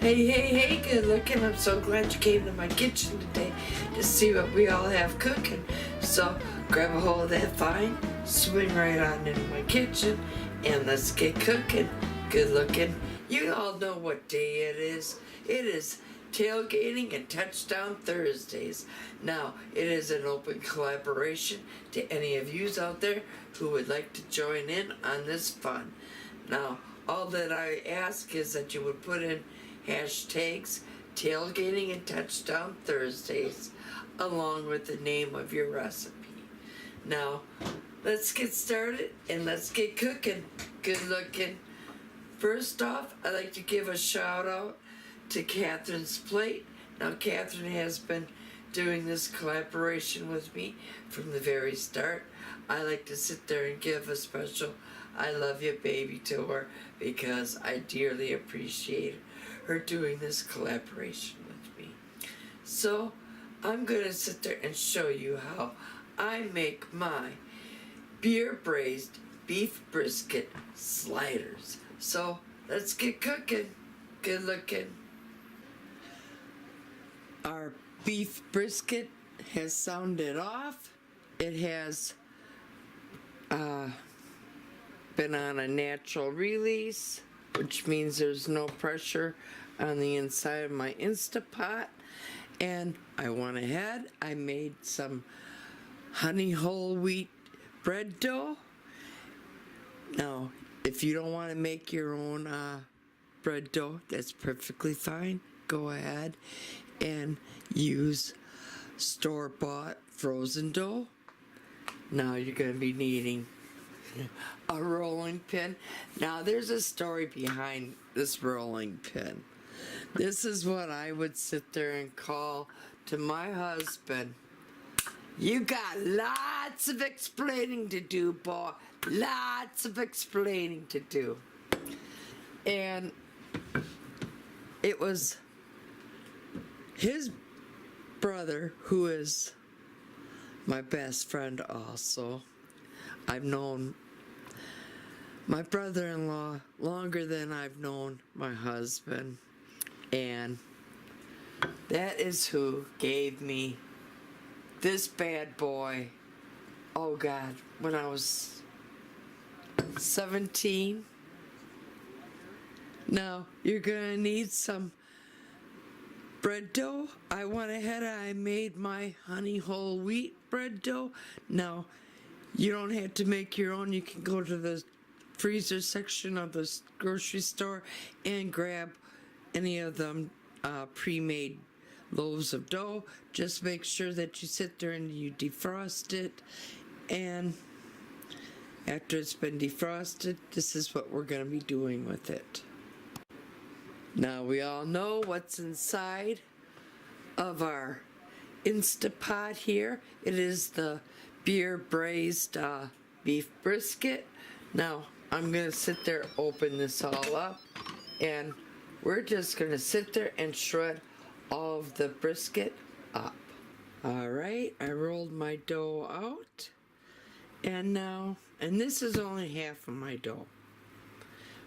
Hey, hey, hey, good looking. I'm so glad you came to my kitchen today to see what we all have cooking. So grab a hold of that vine, swing right on into my kitchen, and let's get cooking. Good looking. You all know what day it is. It is Tailgating and Touchdown Thursdays. Now, it is an open collaboration to any of yous out there who would like to join in on this fun. Now, all that I ask is that you would put in hashtags Tailgating and Touchdown Thursdays along with the name of your recipe. Now, let's get started and let's get cooking. Good looking. First off, I'd like to give a shout out to Catherine's Plate. Now, Catherine has been doing this collaboration with me from the very start. I like to sit there and give a special I love you baby to her because I dearly appreciate her doing this collaboration with me. So I'm going to sit there and show you how I make my braised beef brisket sliders. So let's get cooking. Good looking. Our beef brisket has sounded off. It has been on a natural release, which means there's no pressure on the inside of my Instapot. And I went ahead, I made some honey whole wheat bread dough. Now, if you don't want to make your own bread dough, that's perfectly fine. Go ahead and use store-bought frozen dough. Now you're going to be needing a rolling pin. Now there's a story behind this rolling pin. This is what I would sit there and call to my husband. You got lots of explaining to do, boy. Lots of explaining to do. And it was his brother, who is my best friend also. I've known my brother-in-law longer than I've known my husband, and that is who gave me this bad boy, oh God, when I was 17. Now, you're gonna need some bread dough. I went ahead and I made my honey whole wheat bread dough. Now, you don't have to make your own. You can go to the freezer section of the grocery store and grab any of them pre-made loaves of dough. Just make sure that you sit there and you defrost it, and after it's been defrosted, this is what we're going to be doing with it. Now, we all know what's inside of our Instapot here. It is the braised beef brisket. Now, I'm going to sit there, open this all up, and we're just going to sit there and shred all of the brisket up. Alright, I rolled my dough out, and this is only half of my dough.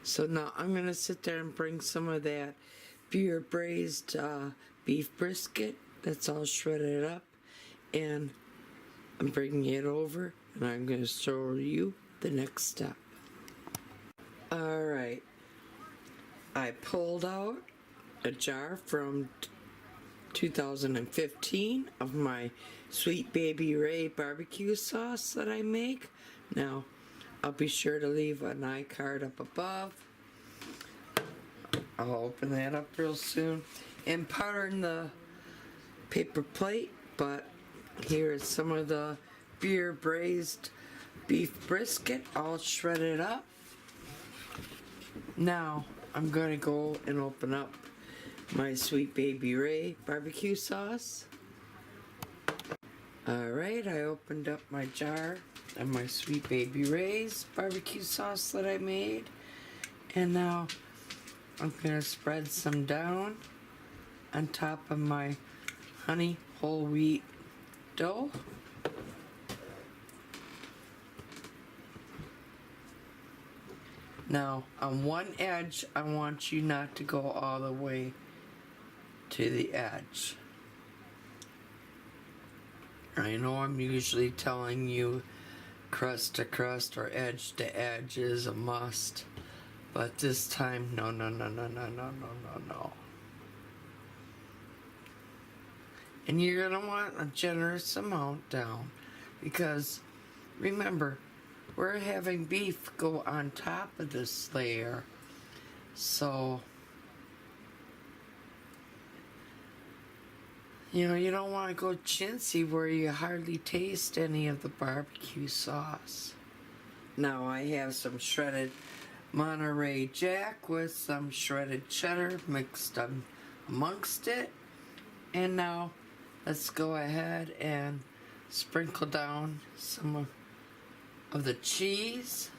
So now I'm going to sit there and bring some of that braised beef brisket that's all shredded up, and I'm bringing it over, and I'm going to show you the next step. Alright, I pulled out a jar from 2015 of my Sweet Baby Ray barbecue sauce that I make. Now, I'll be sure to leave an iCard up above. I'll open that up real soon. And pardon the paper plate, but here is some of the braised beef brisket all shredded up. Now, I'm going to go and open up my Sweet Baby Ray barbecue sauce. Alright, I opened up my jar of my Sweet Baby Ray's barbecue sauce that I made. And now, I'm going to spread some down on top of my honey whole wheat dough. Now, on one edge, I want you not to go all the way to the edge. I know I'm usually telling you crust to crust or edge to edge is a must, but this time, no. And you're going to want a generous amount down, because remember, we're having beef go on top of this layer, so you know, you don't want to go chintzy where you hardly taste any of the barbecue sauce. Now I have some shredded Monterey Jack with some shredded cheddar mixed amongst it. And now let's go ahead and sprinkle down some of the cheese.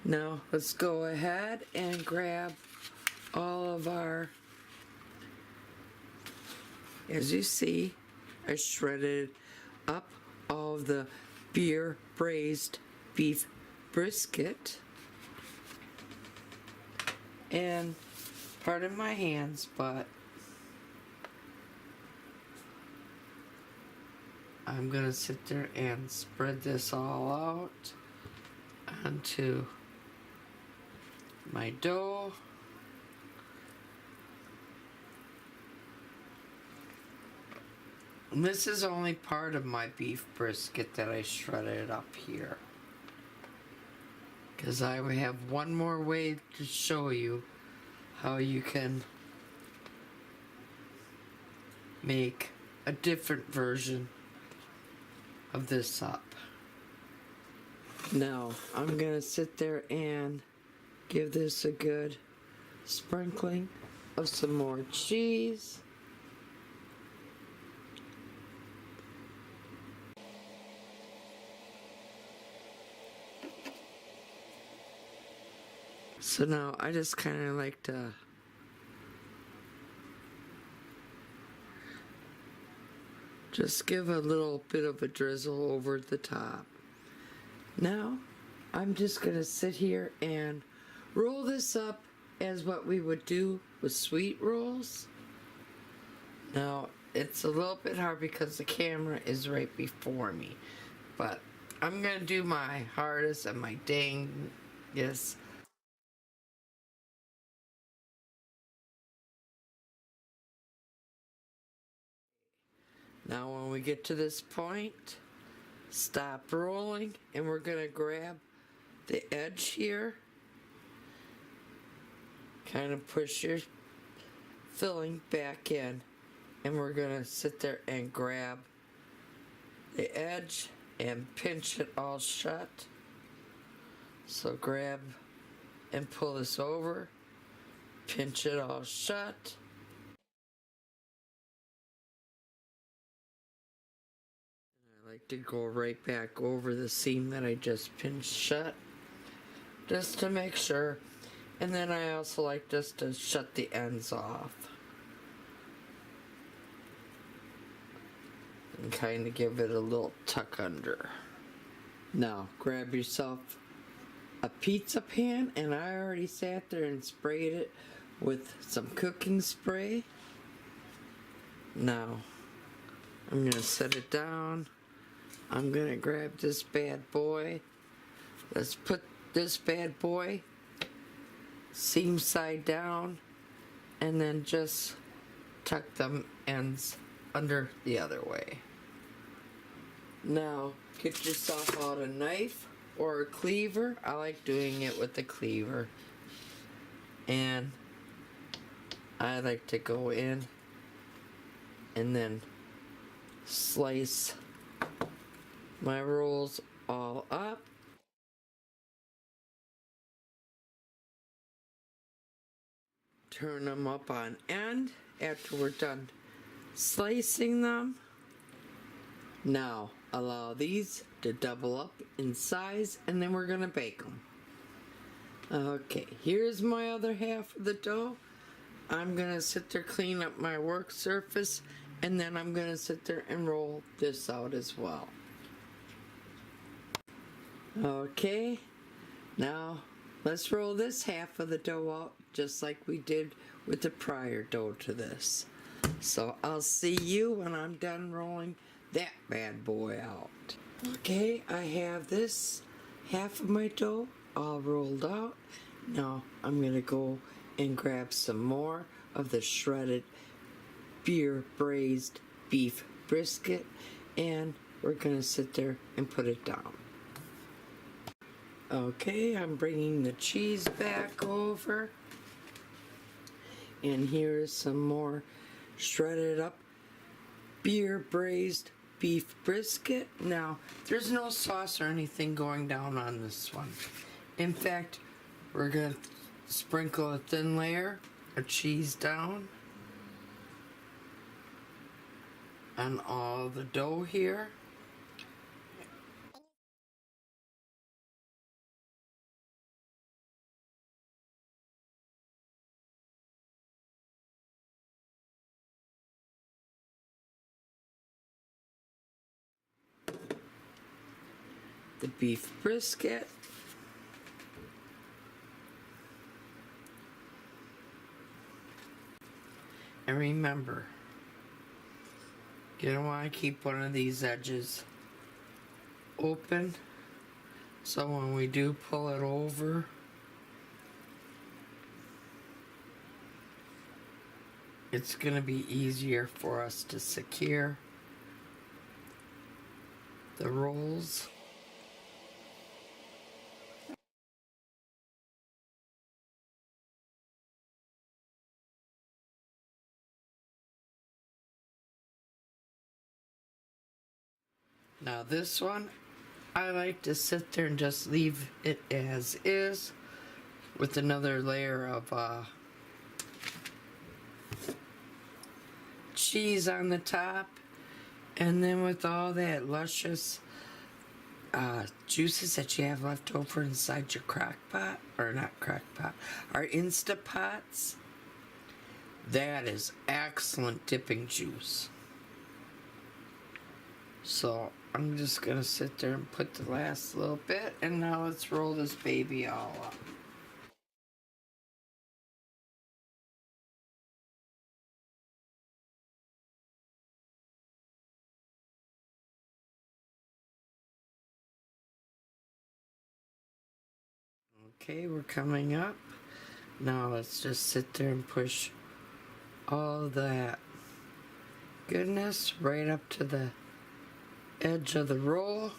Now let's go ahead and grab all of our, as you see, I shredded up all of the braised beef brisket. And pardon my hands, but I'm gonna sit there and spread this all out onto my dough. And this is only part of my beef brisket that I shredded up here, because I have one more way to show you how you can make a different version of this up. Now I'm gonna sit there and give this a good sprinkling of some more cheese. So now I just kind of like to just give a little bit of a drizzle over the top. Now I'm just going to sit here and roll this up as what we would do with sweet rolls. Now it's a little bit hard because the camera is right before me, but I'm going to do my hardest and my dangest. Now when we get to this point, stop rolling, and we're going to grab the edge here. Kind of push your filling back in, and we're going to sit there and grab the edge and pinch it all shut. So grab and pull this over, pinch it all shut. Like to go right back over the seam that I just pinched shut, just to make sure. And then I also like just to shut the ends off and kind of give it a little tuck under. Now grab yourself a pizza pan, and I already sat there and sprayed it with some cooking spray. Now I'm gonna set it down. I'm gonna grab this bad boy. Let's put this bad boy seam side down, and then just tuck them ends under the other way. Now get yourself out a knife or a cleaver. I like doing it with the cleaver, and I like to go in and then slice my rolls all up. Turn them up on end after we're done slicing them. Now allow these to double up in size, and then we're gonna bake them. Okay, here's my other half of the dough. I'm gonna sit there, clean up my work surface, and then I'm gonna sit there and roll this out as well. Okay, now let's roll this half of the dough out just like we did with the prior dough to this. So I'll see you when I'm done rolling that bad boy out. Okay, I have this half of my dough all rolled out. Now I'm gonna go and grab some more of the shredded beer braised beef brisket, and we're gonna sit there and put it down. Okay, I'm bringing the cheese back over, and here's some more shredded up beer braised beef brisket. Now, there's no sauce or anything going down on this one. In fact, we're gonna sprinkle a thin layer of cheese down on all the dough here. The beef brisket. And remember, you don't want to keep one of these edges open, so when we do pull it over, it's going to be easier for us to secure the rolls. Now this one, I like to sit there and just leave it as is with another layer of cheese on the top, and then with all that luscious juices that you have left over inside your crock pot, or not crock pot, our Instapots, that is excellent dipping juice. So I'm just gonna sit there and put the last little bit, and now let's roll this baby all up. Okay, we're coming up. Now let's just sit there and push all that goodness right up to the edge of the roll.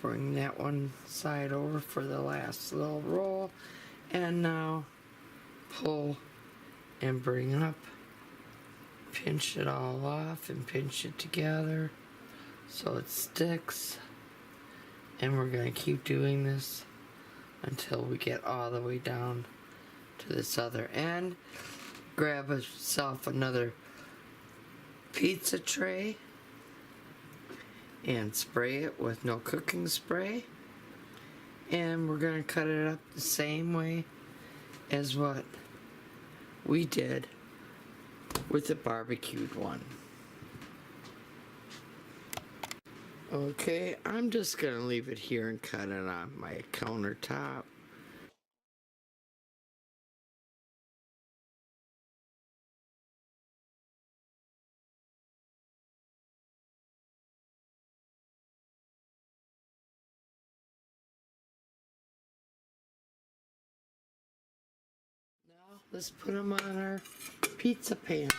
Bring that one side over for the last little roll, and now pull and bring up, pinch it all off and pinch it together so it sticks, and we're going to keep doing this until we get all the way down to this other end. Grab yourself another pizza tray and spray it with no cooking spray, and we're going to cut it up the same way as what we did with the barbecued one. Okay, I'm just going to leave it here and cut it on my countertop. Now let's put them on our pizza pan.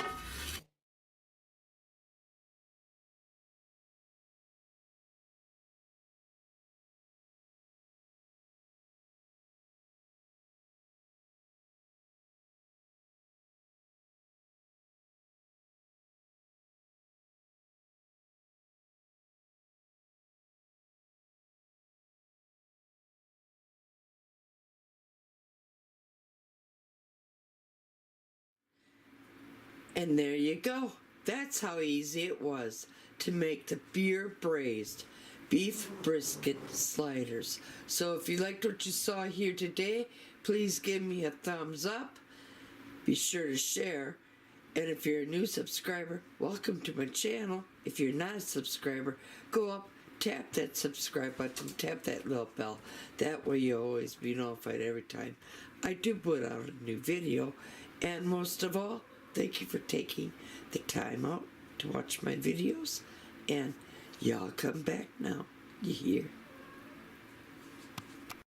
And there you go. That's how easy it was to make the beer braised beef brisket sliders. So if you liked what you saw here today, please give me a thumbs up. Be sure to share. And if you're a new subscriber, welcome to my channel. If you're not a subscriber, go up, tap that subscribe button, tap that little bell. That way you'll always be notified every time I do put out a new video. And most of all, thank you for taking the time out to watch my videos. And y'all come back now. You hear?